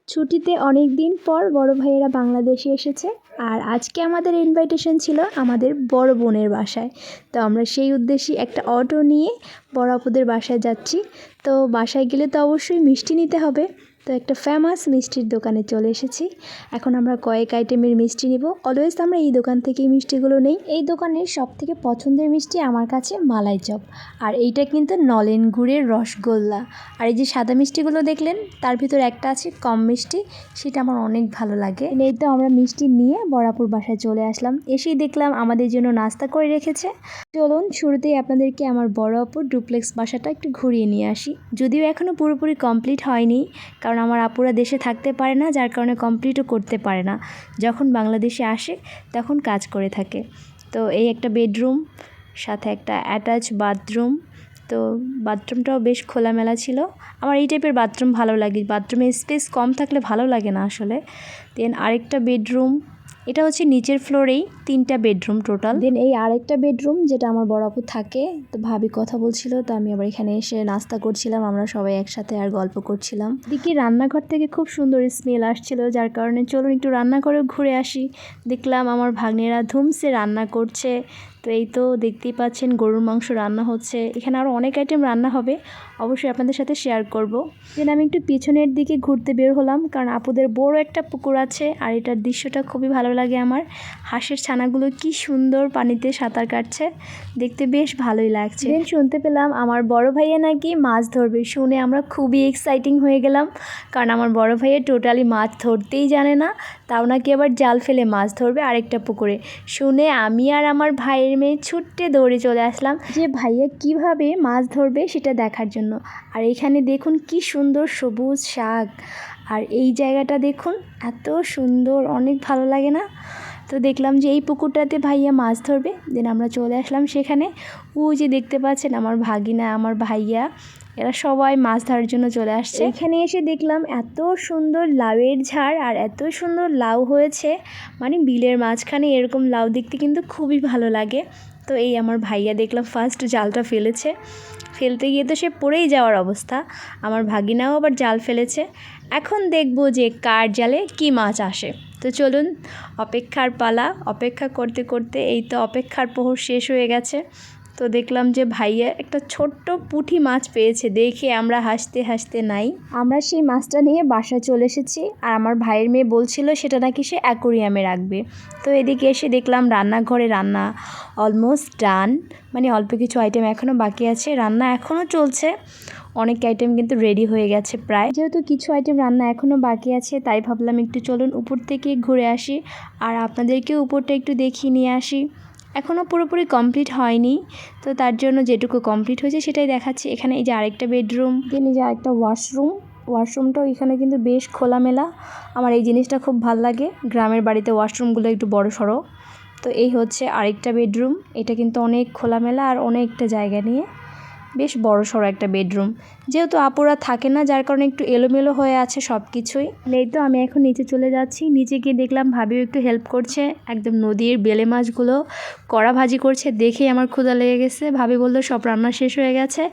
ছুটিতে অনেক দিন পর বড় ভাইয়েরা বাংলাদেশে এসেছে আর আজকে আমাদের ইনভাইটেশন ছিল আমাদের বড় বোনের বাসায়। তো আমরা সেই উদ্দেশ্যে একটা অটো নিয়ে বড় আপুদের বাসায় যাচ্ছি। তো বাসায় গেলে তো অবশ্যই মিষ্টি নিতে হবে। তো একটা ফেমাস মিষ্টির দোকানে চলে এসেছি। এখন আমরা কয়েক আইটেমের মিষ্টি নিব। অলওয়েজ আমরা এই দোকান থেকেই মিষ্টিগুলো নেই। এই দোকানের সবথেকে পছন্দের মিষ্টি আমার কাছে মালাই চপ, আর এইটা কিন্তু নলেন গুড়ের রসগোল্লা। আর এই যে সাদা মিষ্টিগুলো দেখলেন তার ভিতর একটা আছে কম মিষ্টি, সেটা আমার অনেক ভালো লাগে। এই তো আমরা মিষ্টি নিয়ে বড়াপুর বাসায় চলে আসলাম। এসেই দেখলাম আমাদের জন্য নাস্তা করে রেখেছে। চলুন শুরুতেই আপনাদেরকে আমার বড় আপুর ডুপ্লেক্স বাসাটা একটু ঘুরিয়ে নিয়ে আসি। যদিও এখনও পুরোপুরি কমপ্লিট হয়নি, কারণ আমার আপুরা দেশে থাকতে পারে না, যার কারণে কমপ্লিটও করতে পারে না। যখন বাংলাদেশে আসে তখন কাজ করে থাকে। তো এই একটা বেডরুম, সাথে একটা অ্যাটাচ বাথরুম। তো বাথরুমটাও বেশ খোলামেলা ছিল। আমার এই টাইপের বাথরুম ভালো লাগে, বাথরুমে স্পেস কম থাকলে ভালো লাগে না আসলে। দেন আরেকটা বেডরুম, এটা হচ্ছে নিচের ফ্লোরেই 3টা বেডরুম টোটাল। দেন এই আরেকটা বেডরুম যেটা আমার বড় আপু থাকে। তো ভাবি কথা বলছিল, তো আমি আবার এখানে এসে নাস্তা করছিলাম, আমরা সবাই একসাথে আর গল্প করছিলাম। এদিকে রান্নাঘর থেকে খুব সুন্দর স্মেল আসছিল, যার কারণে চলুন একটু রান্নাঘরেও ঘুরে আসি। দেখলাম আমার ভাগ্নেরা ধুমসে রান্না করছে। তো এই তো দেখতেই পাচ্ছেন গরুর মাংস রান্না হচ্ছে। এখানে আরও অনেক আইটেম রান্না হবে, অবশ্যই আপনাদের সাথে শেয়ার করব। দেন আমি একটু পিছনের দিকে ঘুরতে বের হলাম, কারণ আপুদের বড় একটা পুকুর আছে আর এটার দৃশ্যটা খুবই ভালো লাগে আমার। হাঁসের ছানাগুলো কি সুন্দর পানিতে সাঁতার কাটছে, দেখতে বেশ ভালোই লাগছে। দেন শুনতে পেলাম আমার বড় ভাইয়া নাকি মাছ ধরবে। শুনে আমরা খুবই এক্সাইটিং হয়ে গেলাম, কারণ আমার বড় ভাইয়া টোটালি মাছ ধরতেই জানে না, তাও নাকি আবার জাল ফেলে মাছ ধরবে আরেকটা পুকুরে। শুনে আমি আর আমার ভাইয়ের মেয়ে ছুট্টে দৌড়ে চলে আসলাম যে ভাইয়া কিভাবে মাছ ধরবে সেটা দেখার জন্য। আর এখানে দেখুন কি সুন্দর সবুজ শাক, আর এই জায়গাটা দেখুন এত সুন্দর, অনেক ভালো লাগে না? তো দেখলাম যে এই পুকুরটাতে ভাইয়া মাছ ধরবে। দেন আমরা চলে আসলাম সেখানে। ওই যে দেখতে পাচ্ছেন আমার ভাগিনা, আমার ভাইয়া, এরা সবাই মাছ ধরার জন্য চলে আসছে। এখানে এসে দেখলাম এত সুন্দর লাউয়ের ঝাড় আর এত সুন্দর লাউ হয়েছে, মানে বিলের মাঝখানে এরকম লাউ দেখতে কিন্তু খুবই ভালো লাগে। তো এই আমার ভাইয়া দেখলাম ফার্স্ট জালটা ফেলেছে, ফেলতে গিয়ে তো সে পড়েই যাওয়ার অবস্থা। আমার ভাগিনাও আবার জাল ফেলেছে। এখন দেখব যে কার জালে কি মাছ আসে। তো চলুন, অপেক্ষার পালা। অপেক্ষা করতে করতে এই তো অপেক্ষার প্রহর শেষ হয়ে গেছে। তো দেখলাম যে ভাইয়া একটা ছোট্ট পুঁটি মাছ পেয়েছে, দেখে আমরা হাসতে হাসতে নাই। আমরা সেই মাছটা নিয়ে বাসায় চলে এসেছি, আর আমার ভাইয়ের মেয়ে বলছিল সেটা নাকি সে অ্যাকোরিয়ামে রাখবে। তো এদিকে এসে দেখলাম রান্নাঘরে রান্না অলমোস্ট ডান, মানে অল্প কিছু আইটেম এখনও বাকি আছে, রান্না এখনও চলছে। অনেক আইটেম কিন্তু রেডি হয়ে গেছে প্রায়। যেহেতু কিছু আইটেম রান্না এখনও বাকি আছে, তাই ভাবলাম একটু চলুন উপর থেকে ঘুরে আসি আর আপনাদেরকেও উপরটা একটু দেখিয়ে নিয়ে আসি। এখনও পুরোপুরি কমপ্লিট হয়নি, তো তার জন্য যেটুকু কমপ্লিট হয়েছে সেটাই দেখাচ্ছি। এখানে এই যে আরেকটা বেডরুম, দেন এই যে আরেকটা ওয়াশরুমটাও এখানে কিন্তু বেশ খোলামেলা। আমার এই জিনিসটা খুব ভাল লাগে, গ্রামের বাড়িতে ওয়াশরুমগুলো একটু বড় সড়ো। তো এই হচ্ছে আরেকটা বেডরুম, এটা কিন্তু অনেক খোলামেলা আর অনেকটা জায়গা নিয়ে, বেশ বড় সড়ো একটা বেডরুম। যেহেতু আপুরা থাকে না, যার কারণে একটু এলোমেলো হয়ে আছে সব কিছুই। এই তো আমি এখন নিচে চলে যাচ্ছি। নিচে গিয়ে দেখলাম ভাবিও একটু হেল্প করছে, একদম নদীর বেলে মাছগুলো কড়া ভাজি করছে। দেখেই আমার ক্ষুধা লেগে গেছে। ভাবি বললো সব রান্না শেষ হয়ে গেছে,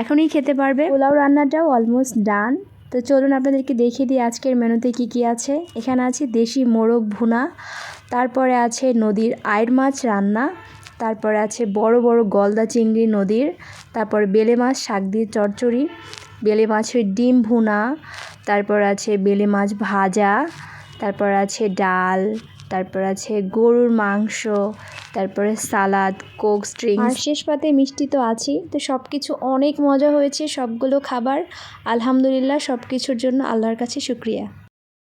এখনই খেতে পারবে। পোলাও রান্নাটাও অলমোস্ট ডান। তো চলুন আপনাদেরকে দেখিয়ে দিই আজকের মেনুতে কি কি আছে। এখানে আছে দেশি মোরগ ভুনা, তারপরে আছে নদীর আইড় মাছ রান্না, তারপরে আছে বড় বড় গলদা চিংড়ি নদীর, তারপর বেলে মাছ শাক দিয়ে চচ্চড়ি, বেলে মাছের ডিম ভুনা, তারপর আছে বেলে মাছ ভাজা, তারপর আছে ডাল, তারপর আছে গরুর মাংস, তারপরে সালাদ, কোক স্ট্রিংস, আর শেষ পাতে মিষ্টি তো আছেই। তো সব কিছু অনেক মজা হয়েছে, সবগুলো খাবার। আলহামদুলিল্লাহ, সব কিছুর জন্য আল্লাহর কাছে শুকরিয়া।